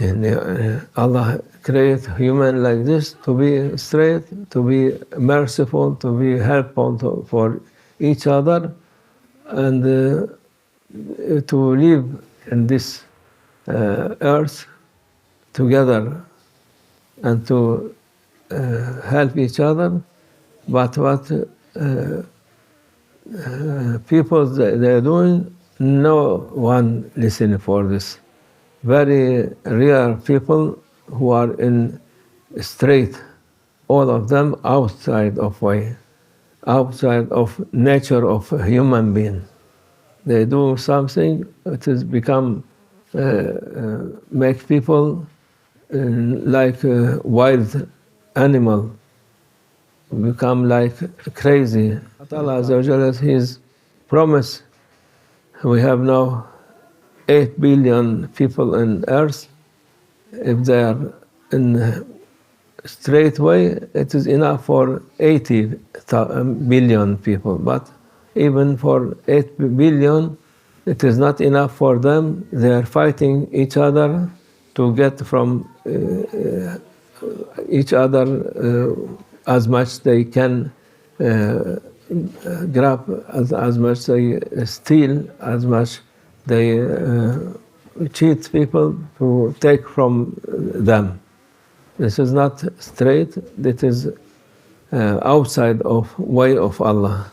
And Allah create human like this to be straight, to be merciful, to be helpful for each other, and to live in this earth together and to help each other. But what people they're doing, no one listening for this. Very rare people who are in straight, all of them outside of way, outside of nature of a human being. They do something that has become, make people like a wild animal, become like crazy. Allah Azza wa Jalla has His promise. We have now 8 billion people on earth. If they are in a straight way, it is enough for 80 billion people. But even for 8 billion, it is not enough for them. They are fighting each other to get from each other as much they can grab, as much they steal, as much they cheat people to take from them. This is not straight. This is outside of way of Allah.